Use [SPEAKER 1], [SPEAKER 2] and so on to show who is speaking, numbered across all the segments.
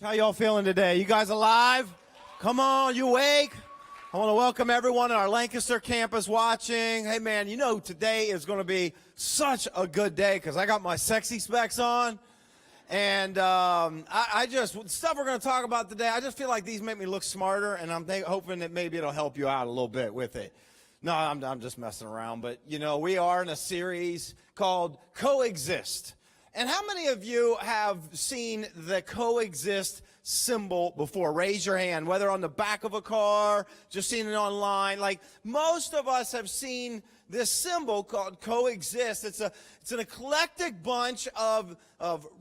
[SPEAKER 1] How y'all feeling today? You guys alive? Come on, you awake? I want to welcome everyone at our Lancaster campus watching. Hey man, you know today is going to be such a good day because I got my sexy specs on. And I just, stuff we're going to talk about today, I just feel like these make me look smarter, and I'm hoping that maybe it'll help you out a little bit with it. No, I'm just messing around, but you know, we are in a series called Coexist. And how many of you have seen the Coexist symbol before? Raise your hand, whether on the back of a car, just seen it online. Like most of us have seen this symbol called Coexist. It's an eclectic bunch of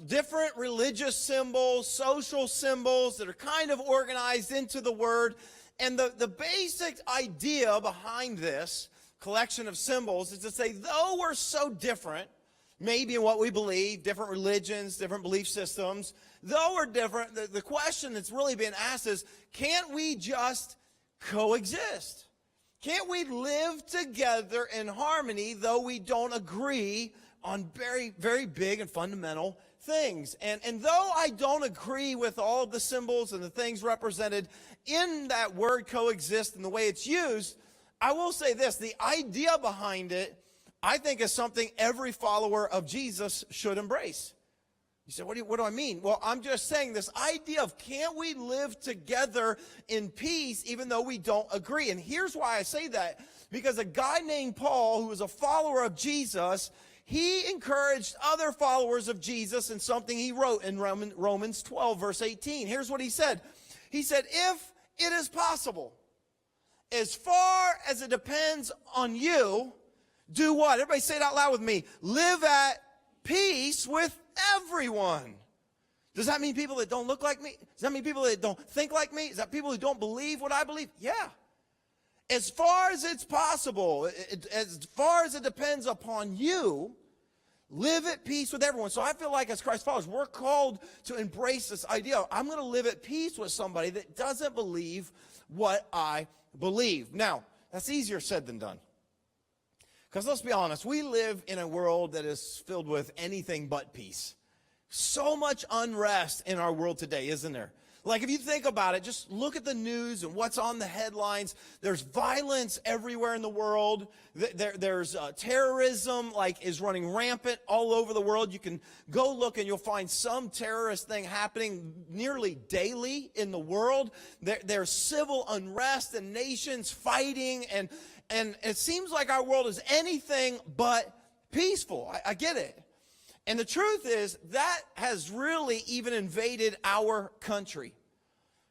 [SPEAKER 1] different religious symbols, social symbols that are kind of organized into the word. And the basic idea behind this collection of symbols is to say, though we're so different, maybe in what we believe, different religions, different belief systems, though we're different, the question that's really being asked is, can't we just coexist? Can't we live together in harmony, though we don't agree on very, very big and fundamental things? And though I don't agree with all of the symbols and the things represented in that word coexist and the way it's used, I will say this, the idea behind it, I think is something every follower of Jesus should embrace. You say, what do I mean? Well, I'm just saying this idea of can't we live together in peace even though we don't agree? And here's why I say that. Because a guy named Paul, who was a follower of Jesus, he encouraged other followers of Jesus in something he wrote in Romans 12, verse 18. Here's what he said. He said, if it is possible, as far as it depends on you, do what? Everybody say it out loud with me. Live at peace with everyone. Does that mean people that don't look like me? Does that mean people that don't think like me? Is that people who don't believe what I believe? Yeah. As far as it's possible, as far as it depends upon you, live at peace with everyone. So I feel like as Christ followers, we're called to embrace this idea. I'm going to live at peace with somebody that doesn't believe what I believe. Now, that's easier said than done. Because let's be honest, we live in a world that is filled with anything but peace. So much unrest in our world today, isn't there? Like if you think about it, just look at the news and what's on the headlines. There's violence everywhere in the world. There's terrorism is running rampant all over the world. You can go look and you'll find some terrorist thing happening nearly daily in the world. There's civil unrest and nations fighting, and it seems like our world is anything but peaceful. I get it. And the truth is, that has really even invaded our country.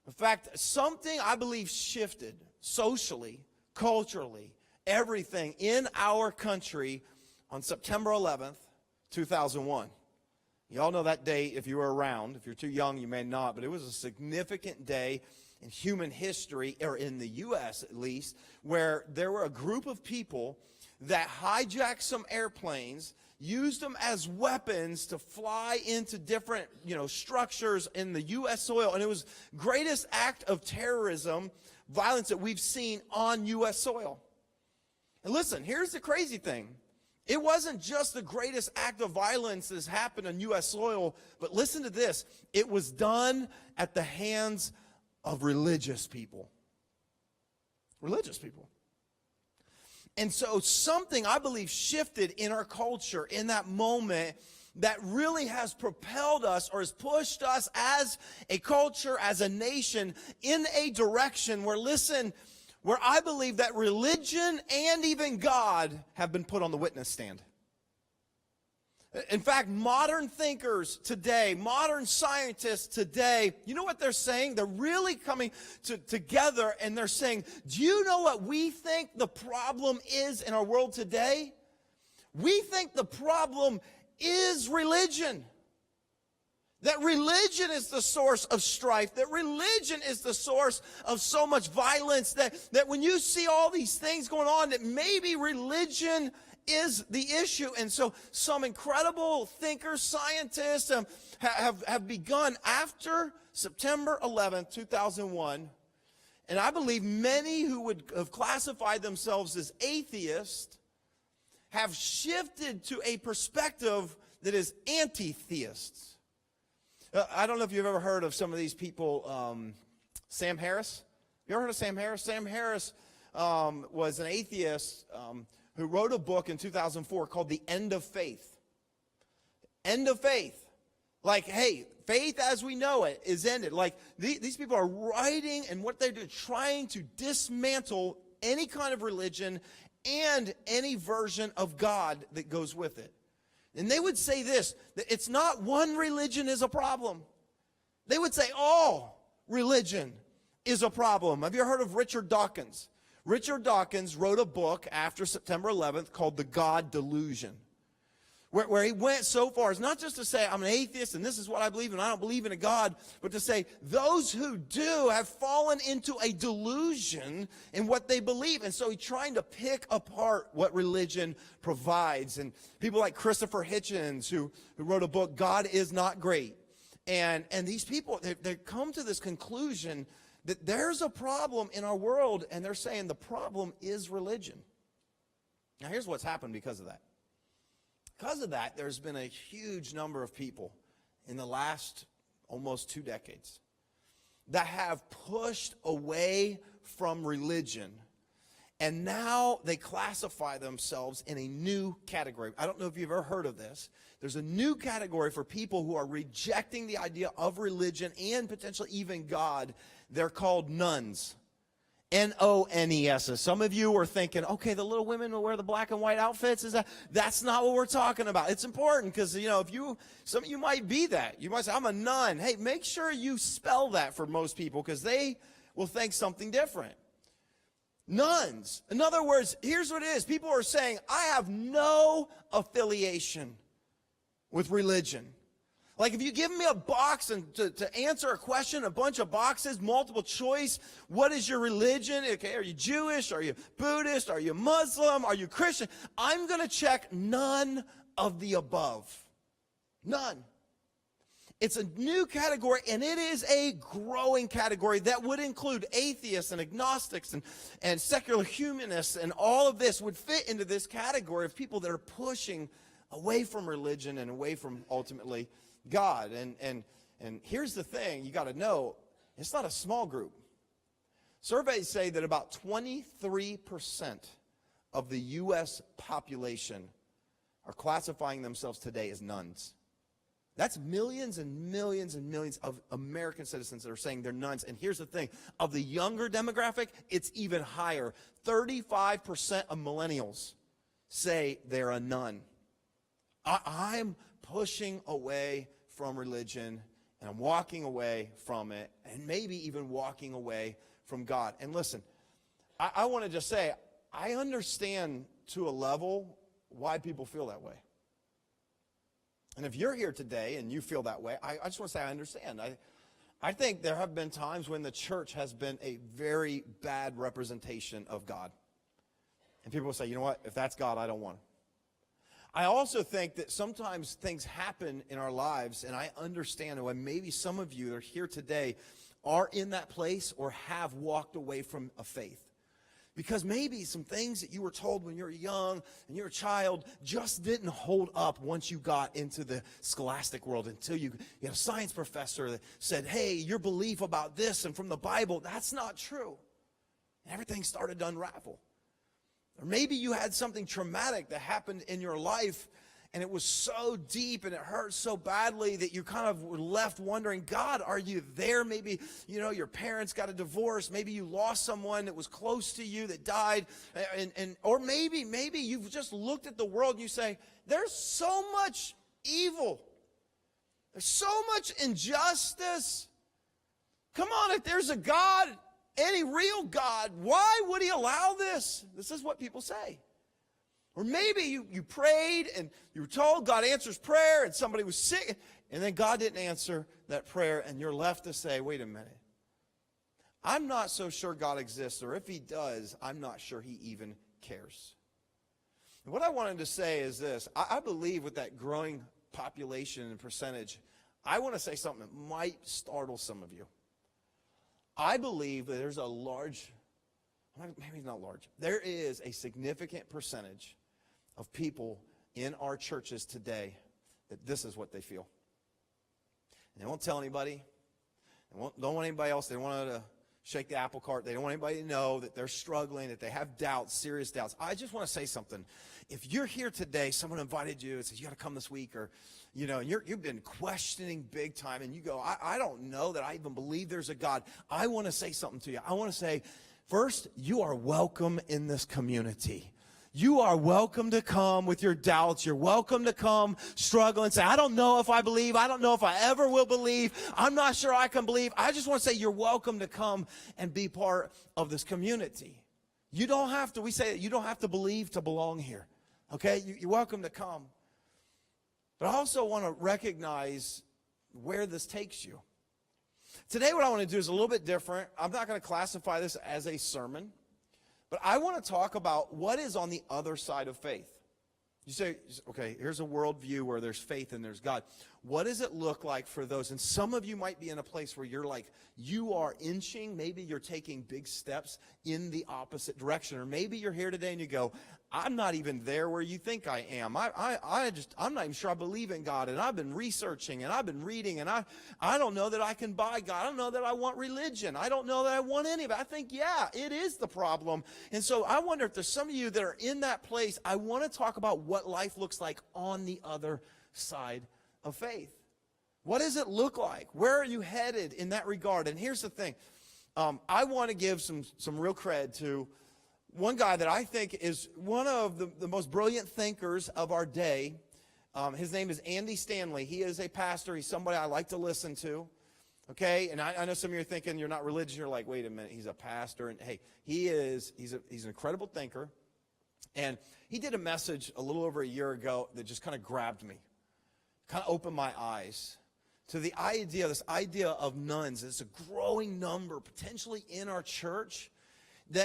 [SPEAKER 1] In fact, something I believe shifted socially, culturally, everything in our country on September 11th, 2001. Y'all know that day if you were around. If you're too young, you may not. But it was a significant day in human history, or in the U.S. at least, where there were a group of people that hijacked some airplanes, used them as weapons to fly into different, structures in the U.S. soil. And it was the greatest act of terrorism, violence that we've seen on U.S. soil. And listen, here's the crazy thing. It wasn't just the greatest act of violence that's happened on U.S. soil, but listen to this. It was done at the hands of religious people. Religious people. And so something I believe shifted in our culture in that moment that really has propelled us or has pushed us as a culture, as a nation, in a direction where I believe that religion and even God have been put on the witness stand. In fact, modern thinkers today, modern scientists today, you know what they're saying? They're really coming together and they're saying, do you know what we think the problem is in our world today? We think the problem is religion. That religion is the source of strife. That religion is the source of so much violence. That when you see all these things going on, that maybe religion is the issue. And so some incredible thinkers, scientists have begun after September 11th, 2001. And I believe many who would have classified themselves as atheists have shifted to a perspective that is anti-theists. I don't know if you've ever heard of some of these people. Sam Harris. You ever heard of Sam Harris? Sam Harris was an atheist who wrote a book in 2004 called The End of Faith. End of faith. Like, hey, faith as we know it is ended. Like, these people are writing, and what they're doing, trying to dismantle any kind of religion and any version of God that goes with it. And they would say this, that it's not one religion is a problem. They would say all religion is a problem. Have you ever heard of Richard Dawkins? Richard Dawkins wrote a book after September 11th called The God Delusion, where he went so far as not just to say, I'm an atheist and this is what I believe and I don't believe in a God, but to say those who do have fallen into a delusion in what they believe. And so he's trying to pick apart what religion provides. And people like Christopher Hitchens, who wrote a book, God is Not Great. And these people, they come to this conclusion that there's a problem in our world, and they're saying the problem is religion. Now, here's what's happened because of that. Because of that, there's been a huge number of people in the last almost 2 decades that have pushed away from religion, and now they classify themselves in a new category. I don't know if you've ever heard of this. There's a new category for people who are rejecting the idea of religion and potentially even God. They're called nuns. N-O-N-E-S. Some of you are thinking, okay, the little women will wear the black and white outfits. That's not what we're talking about. It's important because, some of you might be that. You might say, I'm a nun. Hey, make sure you spell that for most people because they will think something different. Nuns. In other words, here's what it is. People are saying, I have no affiliation with religion. Like if you give me a box and to answer a question, a bunch of boxes, multiple choice, what is your religion? Okay, are you Jewish? Are you Buddhist? Are you Muslim? Are you Christian? I'm going to check none of the above. None. It's a new category, and it is a growing category that would include atheists and agnostics and secular humanists, and all of this would fit into this category of people that are pushing away from religion and away from ultimately God. And here's the thing you got to know, it's not a small group. Surveys say that about 23% of the U.S. population are classifying themselves today as nuns. That's millions and millions and millions of American citizens that are saying they're nuns. And here's the thing, of the younger demographic, it's even higher. 35% of millennials say they're a nun. I'm pushing away from religion, and I'm walking away from it, and maybe even walking away from God. And listen, I want to just say, I understand to a level why people feel that way. And if you're here today and you feel that way, I just want to say I understand. I think there have been times when the church has been a very bad representation of God. And people will say, you know what, if that's God, I don't want him. I also think that sometimes things happen in our lives, and I understand why maybe some of you that are here today are in that place or have walked away from a faith. Because maybe some things that you were told when you were young and you were a child just didn't hold up once you got into the scholastic world, until you had a science professor that said, hey, your belief about this and from the Bible, that's not true. And everything started to unravel. Or maybe you had something traumatic that happened in your life, and it was so deep and it hurt so badly that you kind of were left wondering, God, are you there? Maybe, your parents got a divorce. Maybe you lost someone that was close to you that died. Or maybe you've just looked at the world and you say, there's so much evil. There's so much injustice. Come on, if there's a God, any real God, why would he allow this? This is what people say. Or maybe you prayed and you were told God answers prayer and somebody was sick and then God didn't answer that prayer, and you're left to say, wait a minute. I'm not so sure God exists, or if he does, I'm not sure he even cares. And what I wanted to say is this. I believe with that growing population and percentage, I want to say something that might startle some of you. I believe that there's a large, maybe not large, there is a significant percentage of people in our churches today that this is what they feel. They won't tell anybody. Don't want anybody else. They don't want to shake the apple cart. They don't want anybody to know that they're struggling, that they have doubts, serious doubts. I just want to say something. If you're here today, someone invited you and says, you got to come this week, or, you've been questioning big time, and you go, I don't know that I even believe there's a God. I want to say something to you. I want to say, first, you are welcome in this community. You are welcome to come with your doubts. You're welcome to come struggle and say, I don't know if I believe. I don't know if I ever will believe. I'm not sure I can believe. I just want to say you're welcome to come and be part of this community. You don't have to, we say that you don't have to believe to belong here. Okay? You're welcome to come. But I also want to recognize where this takes you. Today what I want to do is a little bit different. I'm not going to classify this as a sermon. But I want to talk about what is on the other side of faith. You say, okay, here's a worldview where there's faith and there's God. What does it look like for those? And some of you might be in a place where you're like, you are inching, maybe you're taking big steps in the opposite direction. Or maybe you're here today and you go, I'm not even there where you think I am. I'm not even sure I believe in God. And I've been researching and I've been reading, and I don't know that I can buy God. I don't know that I want religion. I don't know that I want any of it. I think, yeah, it is the problem. And so I wonder if there's some of you that are in that place. I want to talk about what life looks like on the other side of faith. What does it look like? Where are you headed in that regard? And here's the thing. I want to give some real cred to one guy that I think is one of the most brilliant thinkers of our day. His name is Andy Stanley. He is a pastor. He's somebody I like to listen to. Okay? And I know some of you are thinking you're not religious. You're like, wait a minute, he's a pastor. And hey, he's an incredible thinker. And he did a message a little over a year ago that just kind of grabbed me, kind of opened my eyes to this idea of nuns. It's a growing number potentially in our church.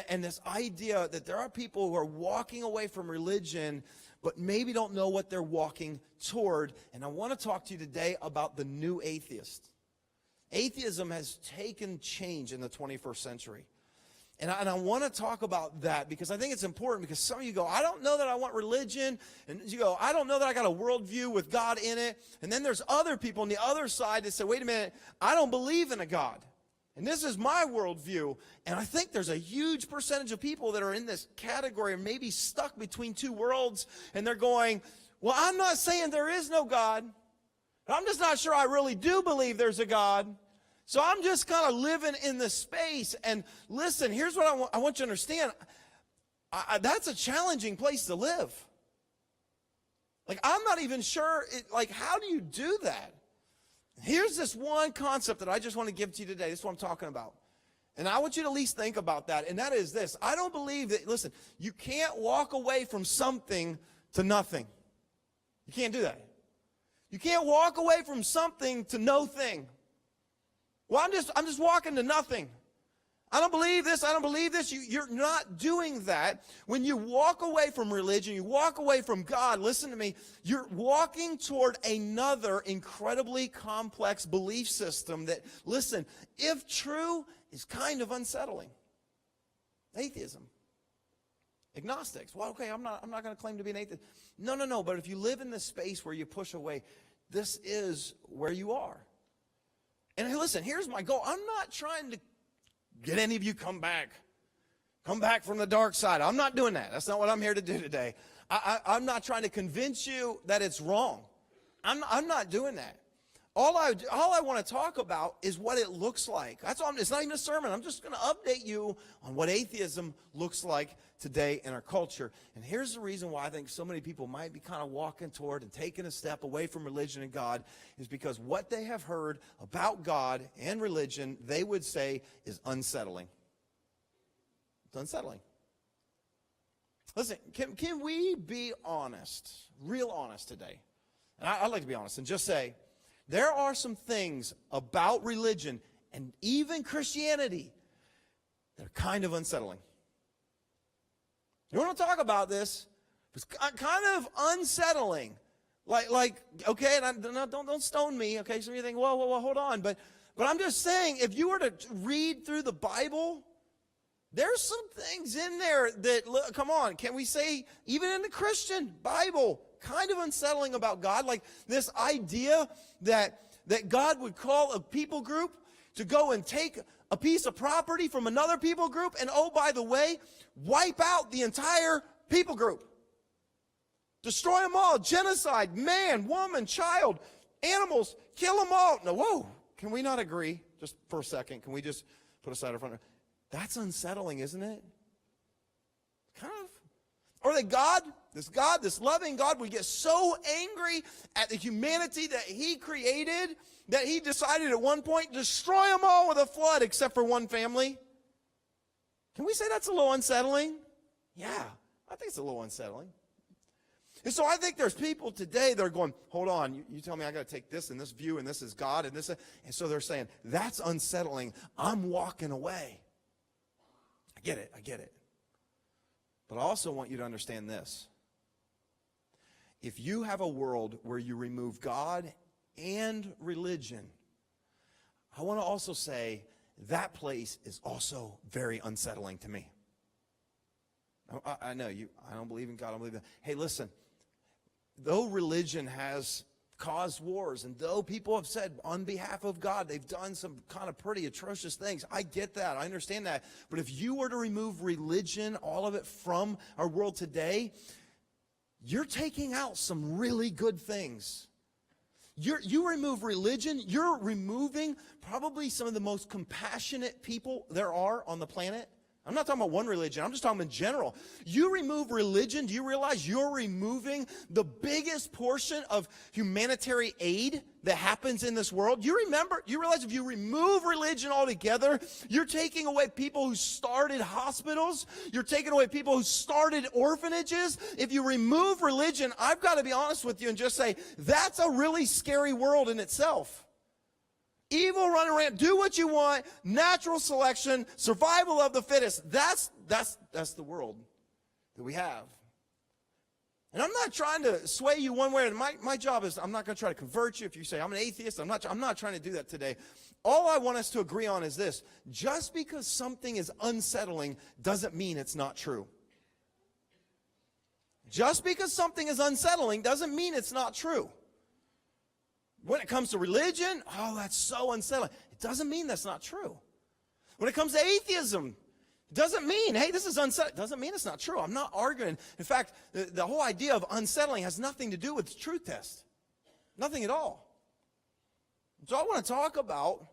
[SPEAKER 1] And this idea that there are people who are walking away from religion but maybe don't know what they're walking toward. And I want to talk to you today about the new atheist. Atheism has taken change in the 21st century. And I want to talk about that because I think it's important, because some of you go, I don't know that I want religion. And you go, I don't know that I got a worldview with God in it. And then there's other people on the other side that say, wait a minute, I don't believe in a God. And this is my worldview. And I think there's a huge percentage of people that are in this category and maybe stuck between two worlds. And they're going, well, I'm not saying there is no God. I'm just not sure I really do believe there's a God. So I'm just kind of living in this space. And listen, here's what I want you to understand. That's a challenging place to live. Like, I'm not even sure, how do you do that? Here's this one concept that I just want to give to you today. This is what I'm talking about. And I want you to at least think about that. And that is this. I don't believe that, listen, you can't walk away from something to nothing. You can't do that. You can't walk away from something to no thing. Well, I'm just walking to nothing. I don't believe this. I don't believe this. You're not doing that. When you walk away from religion, you walk away from God, listen to me, you're walking toward another incredibly complex belief system that, listen, if true, is kind of unsettling. Atheism. Agnostics. Well, okay, I'm not going to claim to be an atheist. No. But if you live in this space where you push away, this is where you are. And hey, listen, here's my goal. I'm not trying to get any of you come back from the dark side. I'm not doing that. That's not what I'm here to do today. I'm not trying to convince you that it's wrong. I'm not doing that. All I want to talk about is what it looks like. That's all. It's not even a sermon. I'm just going to update you on what atheism looks like today in our culture. And here's the reason why I think so many people might be kind of walking toward and taking a step away from religion and God is because what they have heard about God and religion, they would say, is unsettling. It's unsettling. Listen, can we be honest, real honest today? And I'd like to be honest and just say, there are some things about religion and even Christianity that are kind of unsettling. You want to talk about this? It's kind of unsettling. Like okay, and don't stone me, okay? Some of you think, well, hold on. But I'm just saying, if you were to read through the Bible, there's some things in there that, look, come on, can we say, even in the Christian Bible, kind of unsettling about God? Like this idea that that God would call a people group to go and take a piece of property from another people group and, oh, by the way, wipe out the entire people group. Destroy them all. Genocide, man, woman, child, animals, kill them all. No, whoa, can we not agree just for a second? Can we just put aside our front? That's unsettling, isn't it? Kind of. Or that God, this loving God, would get so angry at the humanity that he created that he decided at one point to destroy them all with a flood except for one family. Can we say that's a little unsettling? Yeah, I think it's a little unsettling. And so I think there's people today that are going, hold on, you tell me I got to take this and this view and this is God and this. And so they're saying, that's unsettling. I'm walking away. I get it. But I also want you to understand this. If you have a world where you remove God and religion, I want to also say that place is also very unsettling to me. I know you. I don't believe in God. I don't believe that. Hey, listen. Though religion has caused wars, and though people have said on behalf of God they've done some kind of pretty atrocious things, I get that. I understand that. But if you were to remove religion, all of it from our world today, you're taking out some really good things. You remove religion, you're removing probably some of the most compassionate people there are on the planet. I'm not talking about one religion. I'm just talking in general. You remove religion, do you realize you're removing the biggest portion of humanitarian aid that happens in this world? You realize if you remove religion altogether, you're taking away people who started hospitals. You're taking away people who started orphanages. If you remove religion, I've got to be honest with you and just say, that's a really scary world in itself. Evil running around, do what you want, natural selection, survival of the fittest. That's the world that we have. And I'm not trying to sway you one way. My job is, I'm not going to try to convert you if you say, I'm an atheist. I'm not trying to do that today. All I want us to agree on is this. Just because something is unsettling doesn't mean it's not true. Just because something is unsettling doesn't mean it's not true. When it comes to religion, oh, that's so unsettling. It doesn't mean that's not true. When it comes to atheism, it doesn't mean, hey, this is unsettling. It doesn't mean it's not true. I'm not arguing. In fact, the whole idea of unsettling has nothing to do with the truth test. Nothing at all. So I want to talk about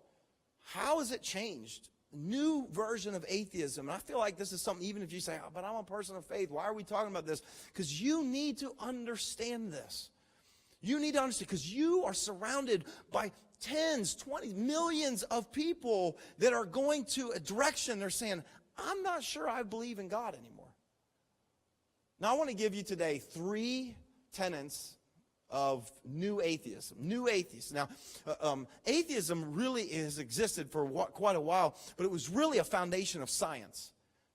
[SPEAKER 1] how has it changed? A new version of atheism. And I feel like this is something, even if you say, oh, but I'm a person of faith. Why are we talking about this? Because you need to understand this. You need to understand, because you are surrounded by tens, 20 millions of people that are going to a direction. They're saying, I'm not sure I believe in God anymore. Now, I want to give you today 3 tenets of new atheism. New atheists. Now, atheism really has existed for quite a while, but it was really a foundation of science.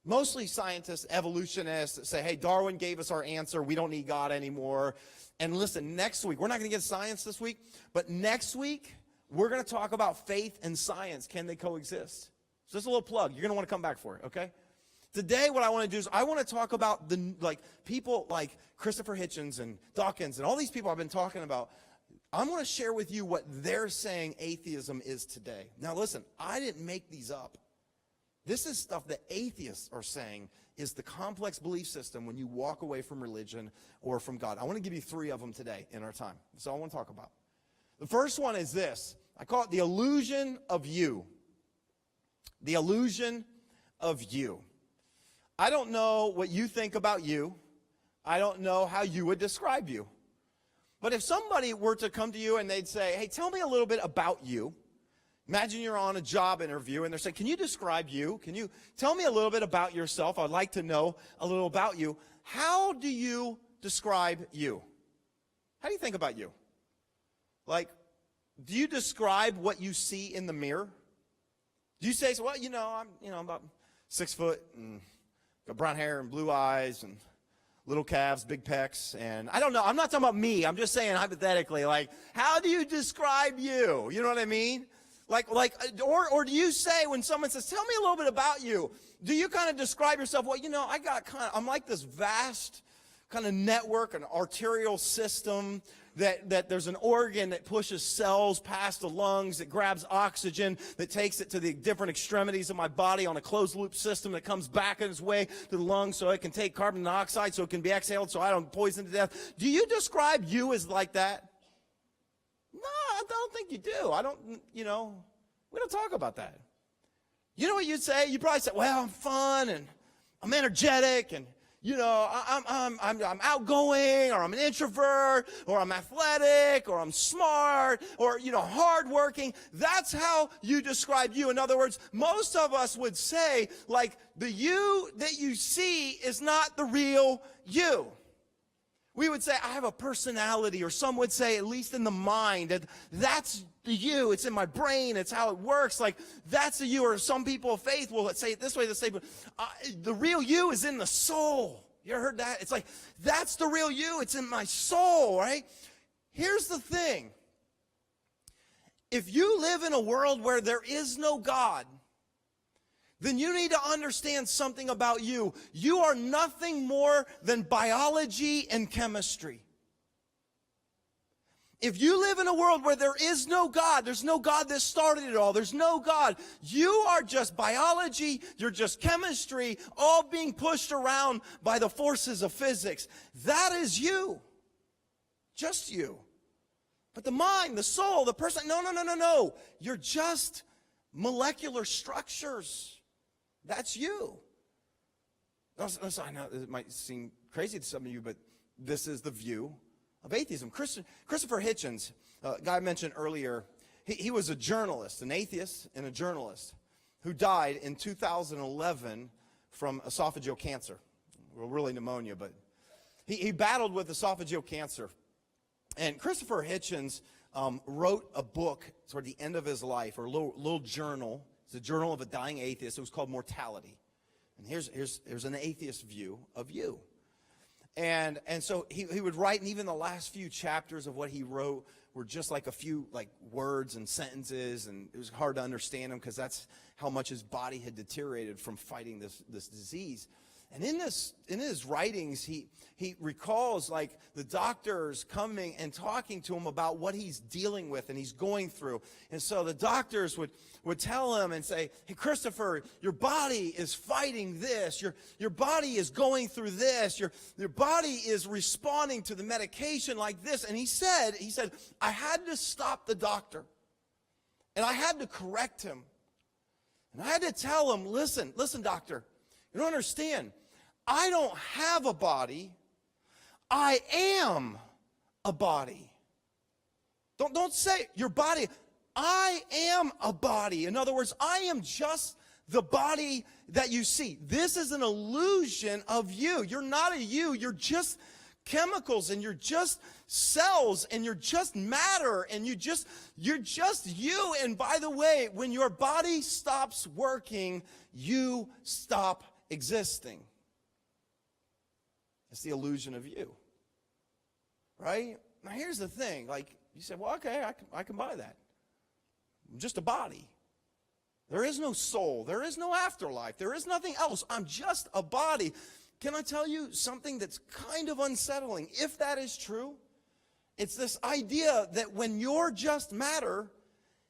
[SPEAKER 1] Mostly scientists, evolutionists that say, hey, Darwin gave us our answer. We don't need God anymore. And listen, next week, we're not going to get science this week, but next week, we're going to talk about faith and science. Can they coexist? So just a little plug. You're going to want to come back for it, okay? Today, what I want to do is I want to talk about people like Christopher Hitchens and Dawkins and all these people I've been talking about. I'm going to share with you what they're saying atheism is today. Now, listen, I didn't make these up. This is stuff that atheists are saying is the complex belief system when you walk away from religion or from God. I want to give you 3 of them today in our time. So I want to talk about. The first one is this. I call it the illusion of you. The illusion of you. I don't know what you think about you. I don't know how you would describe you. But if somebody were to come to you and they'd say, hey, tell me a little bit about you. Imagine you're on a job interview and they're saying, can you describe you? Can you tell me a little bit about yourself? I'd like to know a little about you. How do you describe you? How do you think about you? Like, do you describe what you see in the mirror? Do you say, well, I'm about 6 foot and got brown hair and blue eyes and little calves, big pecs, and I don't know. I'm not talking about me. I'm just saying hypothetically, like, how do you describe you? You know what I mean? Or do you say when someone says, tell me a little bit about you, do you kind of describe yourself, well, I'm like this vast kind of network, an arterial system that there's an organ that pushes cells past the lungs, that grabs oxygen, that takes it to the different extremities of my body on a closed loop system that comes back in its way to the lungs so it can take carbon dioxide so it can be exhaled so I don't poison to death. Do you describe you as like that? No, I don't think you do. I don't, we don't talk about that. You know what you'd say? You'd probably say, well, I'm fun and I'm energetic and, I'm outgoing, or I'm an introvert, or I'm athletic, or I'm smart, or, hardworking. That's how you describe you. In other words, most of us would say, like, the you that you see is not the real you. We would say, I have a personality, or some would say, at least in the mind, that's the you. It's in my brain. It's how it works. Like, that's the you. Or some people of faith will say it this way. They'll say, the real you is in the soul. You ever heard that? It's like, that's the real you. It's in my soul, right? Here's the thing. If you live in a world where there is no God, then you need to understand something about you. You are nothing more than biology and chemistry. If you live in a world where there is no God, there's no God that started it all, there's no God, you are just biology, you're just chemistry, all being pushed around by the forces of physics. That is you. Just you. But the mind, the soul, the person, no. You're just molecular structures. That's you. Listen, I know it might seem crazy to some of you, but this is the view of atheism. Christopher Hitchens, a guy I mentioned earlier, he was a journalist, an atheist and a journalist, who died in 2011 from esophageal cancer. Well, really pneumonia, but he battled with esophageal cancer. And Christopher Hitchens wrote a book toward the end of his life, or a little journal. It's a journal of a dying atheist. It was called Mortality. And here's an atheist view of you. And so he would write, and even the last few chapters of what he wrote were just like a few words and sentences, and it was hard to understand him because that's how much his body had deteriorated from fighting this disease. And in his writings, he recalls the doctors coming and talking to him about what he's dealing with and he's going through. And so the doctors would tell him and say, hey, Christopher, your body is fighting this. Your body is going through this. Your body is responding to the medication like this. And he said, I had to stop the doctor. And I had to correct him. And I had to tell him, listen, doctor, you don't understand. I don't have a body. I am a body. Don't say your body. I am a body. In other words, I am just the body that you see. This is an illusion of you. You're not a you. You're just chemicals, and you're just cells, and you're just matter, and you're just you. And by the way, when your body stops working, you stop existing. It's the illusion of you, right? Now here's the thing, you say, well, okay, I can buy that. I'm just a body. There is no soul. There is no afterlife. There is nothing else. I'm just a body. Can I tell you something that's kind of unsettling? If that is true, it's this idea that when you're just matter,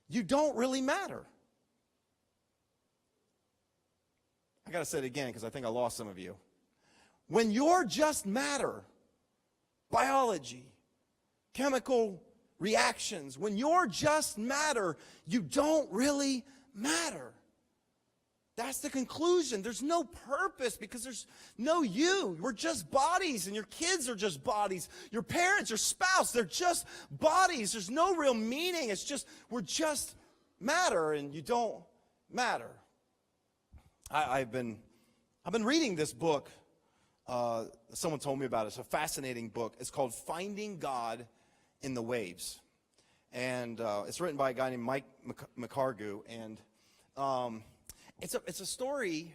[SPEAKER 1] you don't really matter. I got to say it again because I think I lost some of you. When you're just matter, biology, chemical reactions, when you're just matter, you don't really matter. That's the conclusion. There's no purpose because there's no you. We're just bodies, and your kids are just bodies. Your parents, your spouse, they're just bodies. There's no real meaning. It's just, we're just matter, and you don't matter. I've been reading this book. Someone told me about it. It's a fascinating book. It's called Finding God in the Waves. And it's written by a guy named Mike McCargu. And it's a story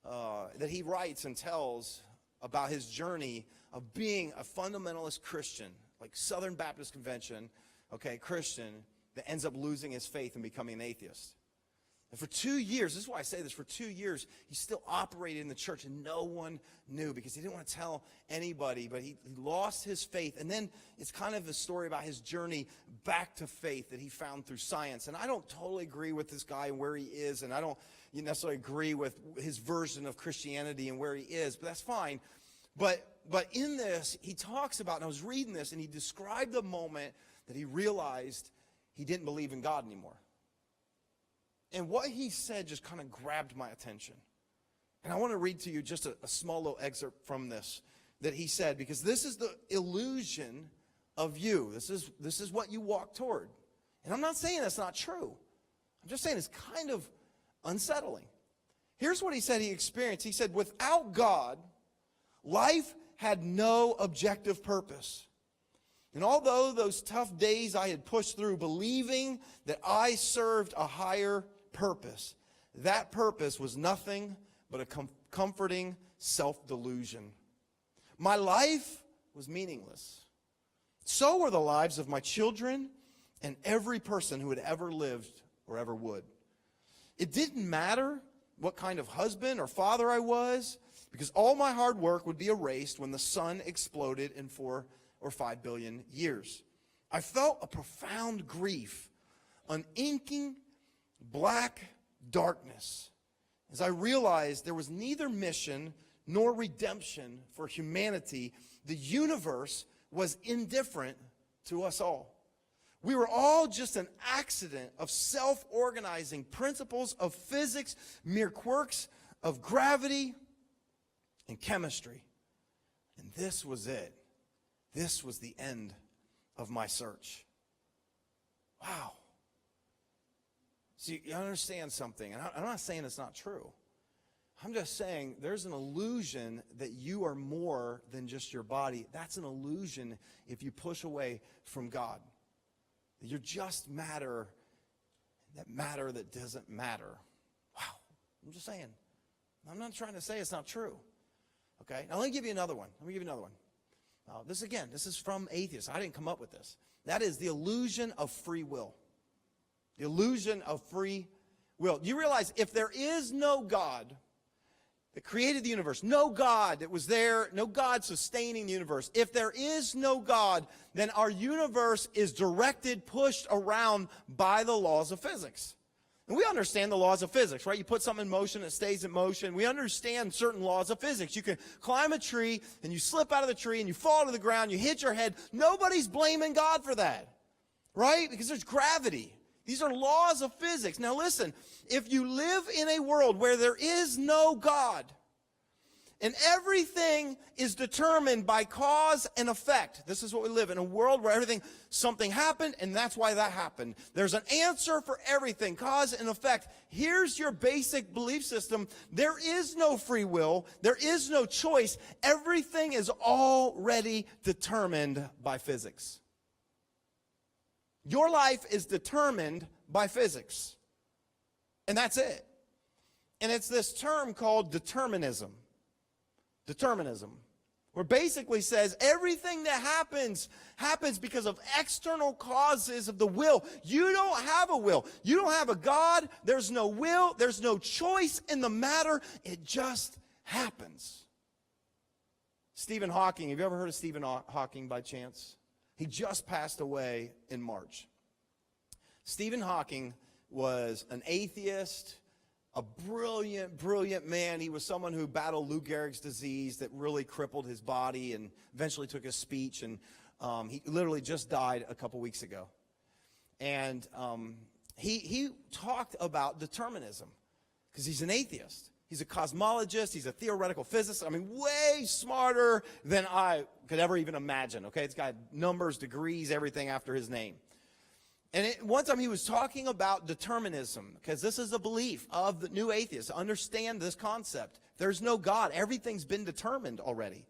[SPEAKER 1] that he writes and tells about his journey of being a fundamentalist Christian, like Southern Baptist Convention, Christian, that ends up losing his faith and becoming an atheist. And for 2 years, this is why I say this, for 2 years, he still operated in the church and no one knew because he didn't want to tell anybody, but he lost his faith. And then it's kind of a story about his journey back to faith that he found through science. And I don't totally agree with this guy and where he is, and I don't necessarily agree with his version of Christianity and where he is, but that's fine. But in this, he talks about, and I was reading this, and he described the moment that he realized he didn't believe in God anymore. And what he said just kind of grabbed my attention. And I want to read to you just a small little excerpt from this that he said, because this is the illusion of you. This is what you walk toward. And I'm not saying that's not true. I'm just saying it's kind of unsettling. Here's what he said he experienced. He said, without God, life had no objective purpose. And although those tough days I had pushed through believing that I served a higher purpose, that purpose was nothing but a comforting self-delusion. My life was meaningless. So were the lives of my children and every person who had ever lived or ever would. It didn't matter what kind of husband or father I was, because all my hard work would be erased when the sun exploded in 4 or 5 billion years. I felt a profound grief, an inking black darkness, as I realized there was neither mission nor redemption for humanity. The universe was indifferent to us all. We were all just an accident of self-organizing principles of physics, mere quirks of gravity and chemistry. And this was it. This was the end of my search. Wow. See, you understand something, and I'm not saying it's not true. I'm just saying there's an illusion that you are more than just your body. That's an illusion if you push away from God. You're just matter that doesn't matter. Wow. I'm just saying. I'm not trying to say it's not true. Okay? Now let me give you another one. This is from Atheist. I didn't come up with this. That is the illusion of free will. The illusion of free will. You realize if there is no God that created the universe, no God that was there, no God sustaining the universe, if there is no God, then our universe is directed, pushed around by the laws of physics. And we understand the laws of physics, right? You put something in motion, it stays in motion. We understand certain laws of physics. You can climb a tree, and you slip out of the tree, and you fall to the ground, you hit your head. Nobody's blaming God for that, right? Because there's gravity. These are laws of physics. Now listen, if you live in a world where there is no God, and everything is determined by cause and effect. This is what we live in, a world where something happened, and that's why that happened. There's an answer for everything, cause and effect. Here's your basic belief system. There is no free will. There is no choice. Everything is already determined by physics. Your life is determined by physics. And that's it. And it's this term called determinism. Determinism, where basically says everything that happens because of external causes of the will. You don't have a will. You don't have a God. There's no will. There's no choice in the matter. It just happens. Stephen Hawking. Have you ever heard of Stephen Hawking by chance? He just passed away in March. Stephen Hawking was an atheist, a brilliant, brilliant man. He was someone who battled Lou Gehrig's disease that really crippled his body and eventually took his speech. And he literally just died a couple weeks ago. And he talked about determinism because he's an atheist. He's a cosmologist. He's a theoretical physicist. I mean, way smarter than I could ever even imagine. Okay, it's got numbers, degrees, everything after his name. And one time he was talking about determinism, because this is a belief of the new atheists. Understand this concept. There's no God. Everything's been determined already.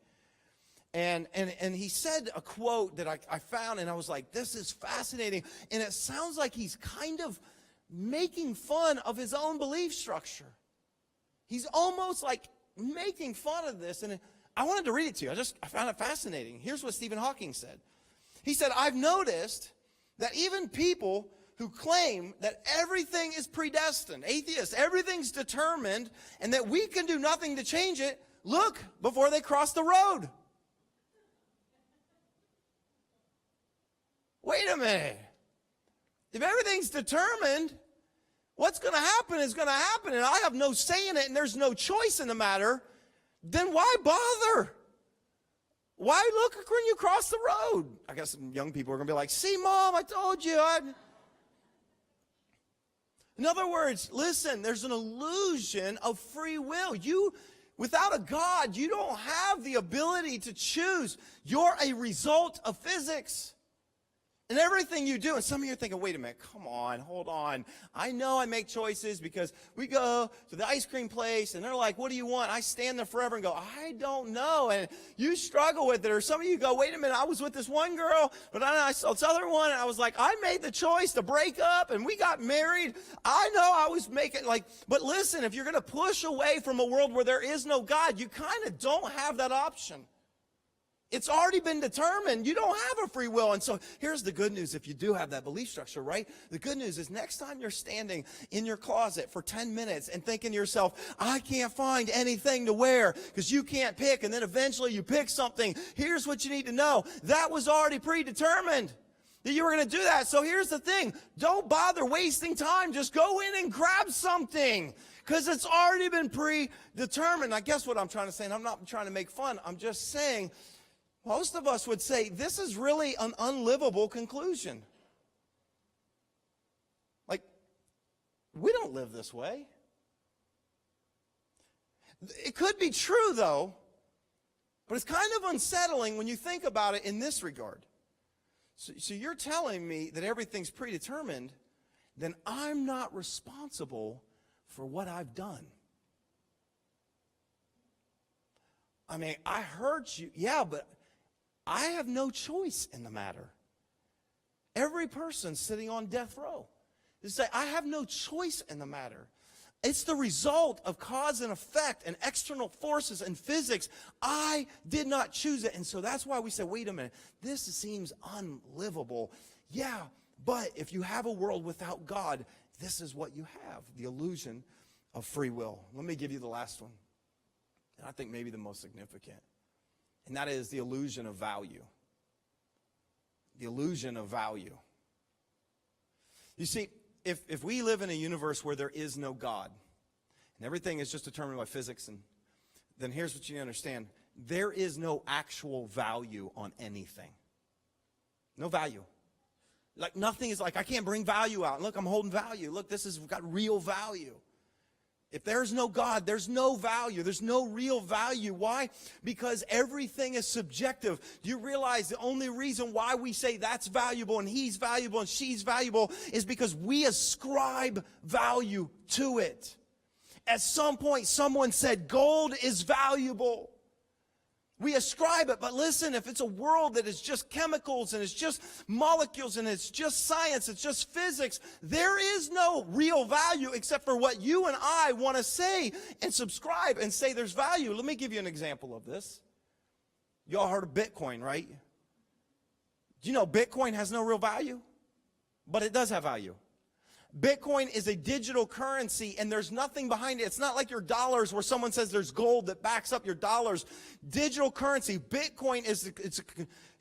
[SPEAKER 1] And he said a quote that I found, and I was like, this is fascinating. And it sounds like he's kind of making fun of his own belief structure. He's almost like making fun of this. And I wanted to read it to you. I found it fascinating. Here's what Stephen Hawking said. He said, I've noticed that even people who claim that everything is predestined, atheists, everything's determined, and that we can do nothing to change it, look before they cross the road. Wait a minute. If everything's determined, what's going to happen is going to happen, and I have no say in it, and there's no choice in the matter, then why bother? Why look when you cross the road? I guess some young people are going to be like, see, Mom, I told you. In other words, listen, there's an illusion of free will. Without a God, you don't have the ability to choose. You're a result of physics. And everything you do, and some of you are thinking, wait a minute, come on, hold on. I know I make choices because we go to the ice cream place, and they're like, what do you want? I stand there forever and go, I don't know. And you struggle with it. Or some of you go, wait a minute, I was with this one girl, but I saw this other one, and I was like, I made the choice to break up, and we got married. I know I was making, but listen, if you're going to push away from a world where there is no God, you kind of don't have that option. It's already been determined. You don't have a free will. And so here's the good news if you do have that belief structure, right? The good news is next time you're standing in your closet for 10 minutes and thinking to yourself, I can't find anything to wear because you can't pick, and then eventually you pick something. Here's what you need to know. That was already predetermined that you were going to do that. So here's the thing. Don't bother wasting time. Just go in and grab something because it's already been predetermined. I guess what I'm trying to say, and I'm not trying to make fun, I'm just saying, most of us would say this is really an unlivable conclusion. Like, we don't live this way. It could be true, though, but it's kind of unsettling when you think about it in this regard. So you're telling me that everything's predetermined, then I'm not responsible for what I've done. I mean, I hurt you, yeah, but I have no choice in the matter. Every person sitting on death row is saying, I have no choice in the matter. It's the result of cause and effect and external forces and physics. I did not choose it. And so that's why we say, wait a minute, this seems unlivable. Yeah, but if you have a world without God, this is what you have, the illusion of free will. Let me give you the last one, and I think maybe the most significant. And that is the illusion of value. The illusion of value. You see, if we live in a universe where there is no God, and everything is just determined by physics, then here's what you understand. There is no actual value on anything. No value. Like nothing is like, I can't bring value out. Look, I'm holding value. Look, this has got real value. If there's no God, there's no value. There's no real value. Why? Because everything is subjective. Do you realize the only reason why we say that's valuable and he's valuable and she's valuable is because we ascribe value to it. At some point, someone said gold is valuable. We ascribe it, but listen, if it's a world that is just chemicals and it's just molecules and it's just science, it's just physics, there is no real value except for what you and I want to say and subscribe and say there's value. Let me give you an example of this. You all heard of Bitcoin, right? Do you know Bitcoin has no real value? But it does have value. Bitcoin is a digital currency, and there's nothing behind it. It's not like your dollars where someone says there's gold that backs up your dollars. Digital currency. Bitcoin is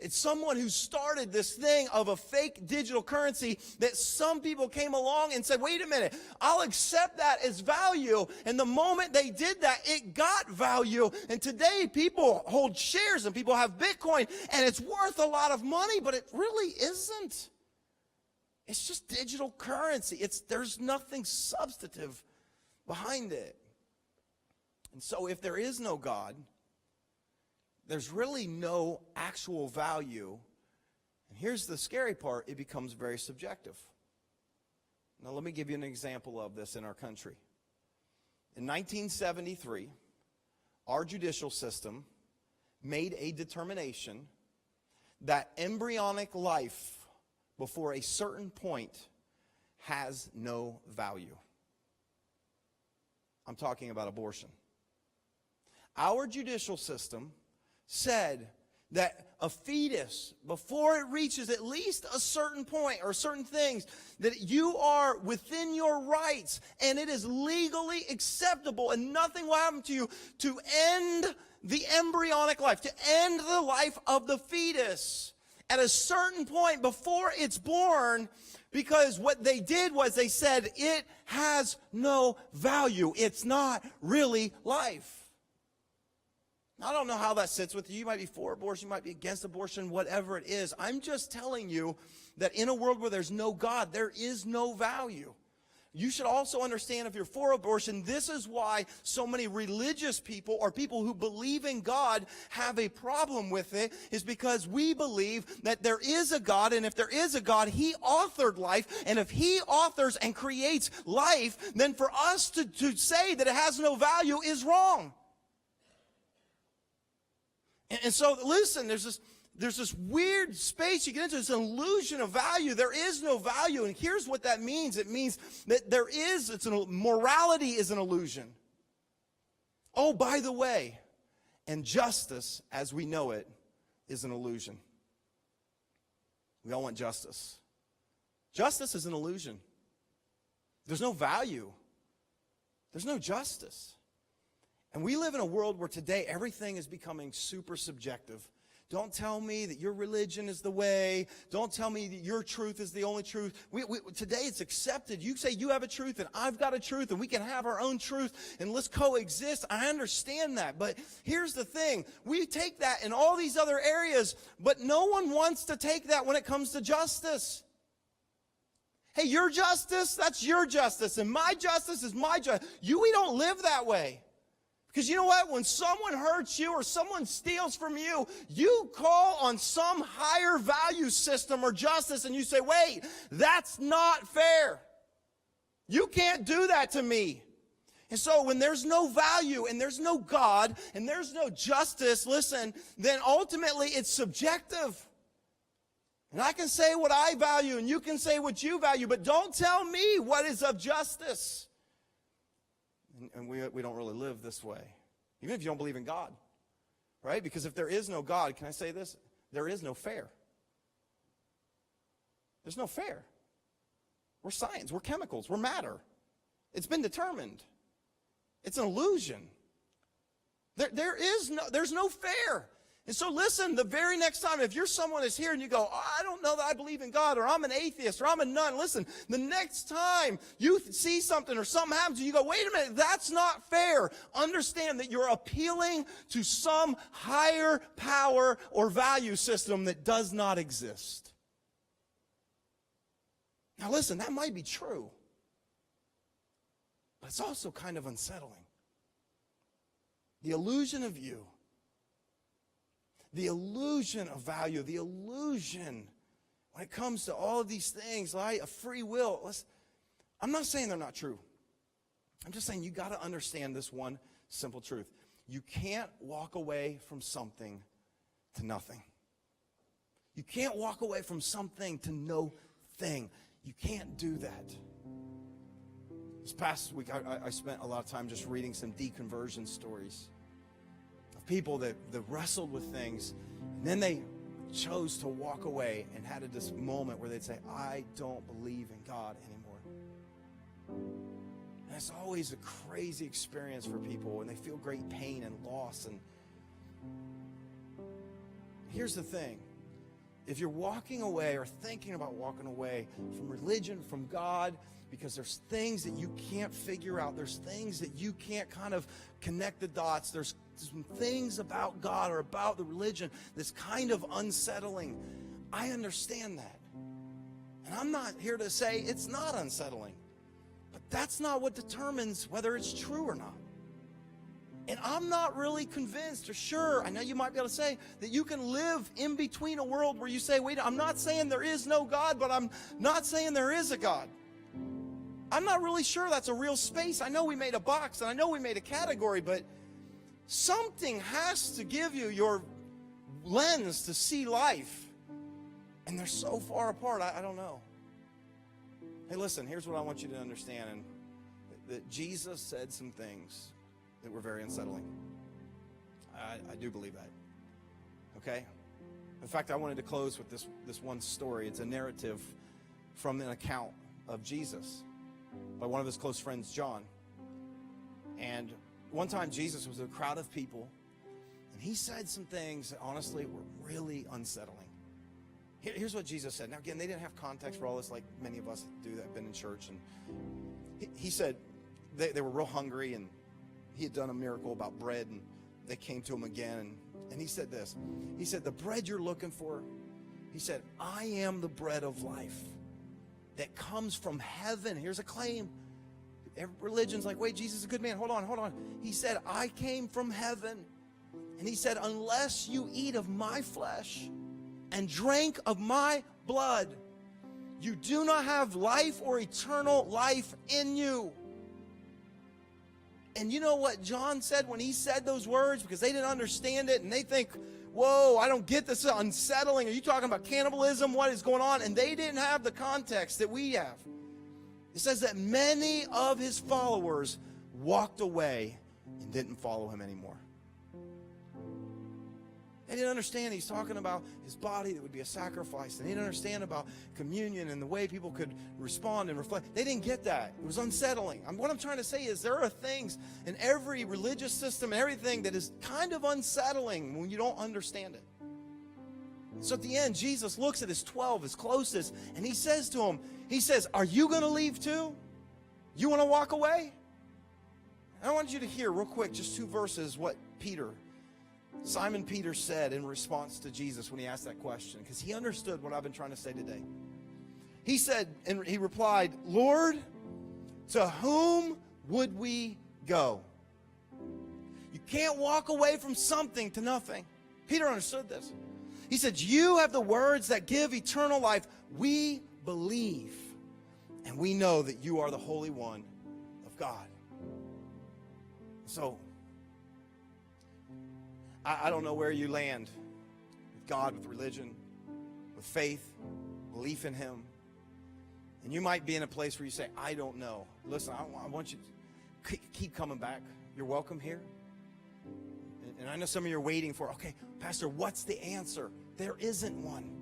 [SPEAKER 1] it's someone who started this thing of a fake digital currency that some people came along and said, wait a minute, I'll accept that as value. And the moment they did that, it got value. And today people hold shares and people have Bitcoin, and it's worth a lot of money, but it really isn't. It's just digital currency. There's nothing substantive behind it. And so if there is no God, there's really no actual value. And here's the scary part, it becomes very subjective. Now let me give you an example of this in our country. In 1973, our judicial system made a determination that embryonic life before a certain point has no value. I'm talking about abortion. Our judicial system said that a fetus, before it reaches at least a certain point or certain things, that you are within your rights and it is legally acceptable and nothing will happen to you to end the embryonic life, to end the life of the fetus at a certain point before it's born, because what they did was they said it has no value. It's not really life. I don't know how that sits with you. You might be for abortion, you might be against abortion, whatever it is. I'm just telling you that in a world where there's no God, there is no value. You should also understand, if you're for abortion, this is why so many religious people or people who believe in God have a problem with it, is because we believe that there is a God, and if there is a God, He authored life, and if He authors and creates life, then for us to say that it has no value is wrong. And so, listen, there's this weird space you get into, this illusion of value. There is no value, and here's what that means. It means that morality is an illusion. Oh, by the way, and justice, as we know it, is an illusion. We all want justice. Justice is an illusion. There's no value. There's no justice. And we live in a world where today everything is becoming super subjective. Don't tell me that your religion is the way. Don't tell me that your truth is the only truth. Today it's accepted. You say you have a truth and I've got a truth and we can have our own truth and let's coexist. I understand that. But here's the thing. We take that in all these other areas, but no one wants to take that when it comes to justice. Hey, your justice, that's your justice. And my justice is my justice. We don't live that way. Because you know what? When someone hurts you or someone steals from you, you call on some higher value system or justice and you say, wait, that's not fair. You can't do that to me. And so when there's no value and there's no God and there's no justice, listen, then ultimately it's subjective. And I can say what I value and you can say what you value, but don't tell me what is of justice. And we don't really live this way, even if you don't believe in God, right? Because if there is no God, can I say this? There is no fair. There's no fair. We're science, we're chemicals, we're matter. It's been determined. It's an illusion. There's no fair. And so listen, the very next time, if you're someone that's here and you go, oh, I don't know that I believe in God, or I'm an atheist, or I'm a nun, listen, the next time you see something or something happens and you go, wait a minute, that's not fair. Understand that you're appealing to some higher power or value system that does not exist. Now listen, that might be true, but it's also kind of unsettling. The illusion of you. The illusion of value, the illusion when it comes to all of these things, like a free will. I'm not saying they're not true. I'm just saying you got to understand this one simple truth. You can't walk away from something to nothing. You can't walk away from something to no thing. You can't do that. This past week, I spent a lot of time just reading some deconversion stories. People that wrestled with things, and then they chose to walk away and had this moment where they'd say, I don't believe in God anymore. And it's always a crazy experience for people, and they feel great pain and loss. And here's the thing. If you're walking away or thinking about walking away from religion, from God, because there's things that you can't figure out, there's things that you can't kind of connect the dots, there's some things about God or about the religion that's kind of unsettling. I understand that. And I'm not here to say it's not unsettling. But that's not what determines whether it's true or not. And I'm not really convinced or sure, I know you might be able to say, that you can live in between a world where you say, wait, I'm not saying there is no God, but I'm not saying there is a God. I'm not really sure that's a real space. I know we made a box and I know we made a category, but something has to give you your lens to see life. And they're so far apart, I don't know. Hey, listen, here's what I want you to understand. And that Jesus said some things that were very unsettling. I do believe that. Okay? In fact, I wanted to close with this one story. It's a narrative from an account of Jesus by one of his close friends, John. And one time Jesus was in a crowd of people, and he said some things that honestly were really unsettling. Here's what Jesus said. Now again, they didn't have context for all this like many of us do that have been in church. And he said they were real hungry, and he had done a miracle about bread, and they came to him again. And he said this. He said, the bread you're looking for, he said, I am the bread of life that comes from heaven. Here's a claim. Every religion's like, wait, Jesus is a good man. Hold on. He said, I came from heaven. And he said, unless you eat of my flesh and drink of my blood, you do not have life or eternal life in you. And you know what John said when he said those words? Because they didn't understand it, and they think, whoa, I don't get this, unsettling. Are you talking about cannibalism? What is going on? And they didn't have the context that we have. It says that many of his followers walked away and didn't follow him anymore. They didn't understand he's talking about his body that would be a sacrifice. They didn't understand about communion and the way people could respond and reflect. They didn't get that. It was unsettling. What I'm trying to say is there are things in every religious system, everything that is kind of unsettling when you don't understand it. So at the end, Jesus looks at his 12, his closest, and he says to him, he says, are you going to leave too? You want to walk away? And I want you to hear real quick, just 2 verses, what Simon Peter said in response to Jesus when he asked that question, because he understood what I've been trying to say today. He said, and he replied, Lord, to whom would we go? You can't walk away from something to nothing. Peter understood this. He said, you have the words that give eternal life. We believe, and we know that you are the Holy One of God. So, I don't know where you land with God, with religion, with faith, belief in him. And you might be in a place where you say, I don't know. Listen, I want you to keep coming back. You're welcome here. And I know some of you are waiting for, okay, Pastor, what's the answer? There isn't one.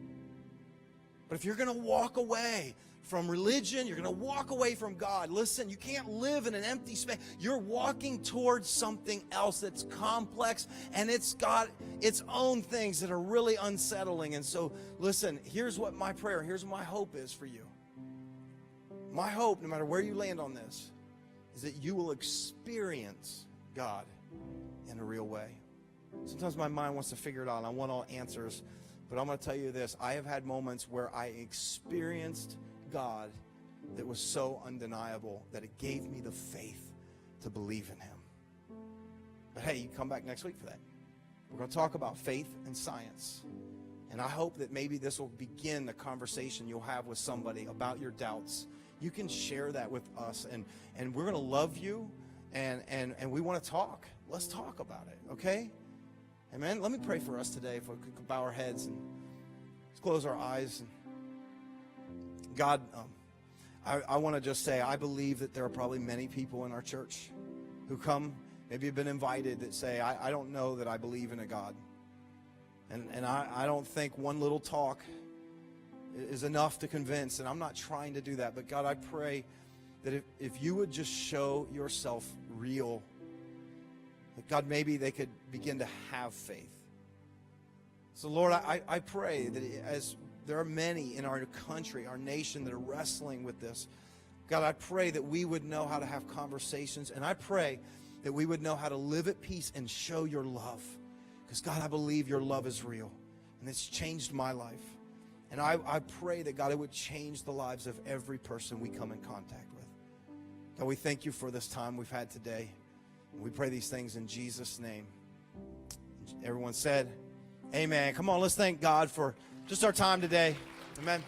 [SPEAKER 1] But if you're going to walk away from religion, you're going to walk away from God. Listen, you can't live in an empty space. You're walking towards something else that's complex, and it's got its own things that are really unsettling. And so, listen, here's what my prayer, here's what my hope is for you. My hope, no matter where you land on this, is that you will experience God in a real way. Sometimes my mind wants to figure it out, and I want all answers. But I'm going to tell you this. I have had moments where I experienced God that was so undeniable that it gave me the faith to believe in him. But hey, you come back next week for that. We're going to talk about faith and science. And I hope that maybe this will begin a conversation you'll have with somebody about your doubts. You can share that with us, and we're going to love you, and we want to talk. Let's talk about it, okay? Amen. Let me pray for us today. If we could bow our heads and let's close our eyes. God, I want to just say, I believe that there are probably many people in our church who come, maybe have been invited, that say, I don't know that I believe in a God. And I don't think one little talk is enough to convince, and I'm not trying to do that. But God, I pray that if you would just show yourself real, that God, maybe they could begin to have faith. So Lord, I pray that as there are many in our country, our nation, that are wrestling with this, God, I pray that we would know how to have conversations, and I pray that we would know how to live at peace and show your love. Because God, I believe your love is real, and it's changed my life. And I pray that, God, it would change the lives of every person we come in contact with. God, we thank you for this time we've had today. We pray these things in Jesus' name. Everyone said, amen. Come on, let's thank God for just our time today. Amen.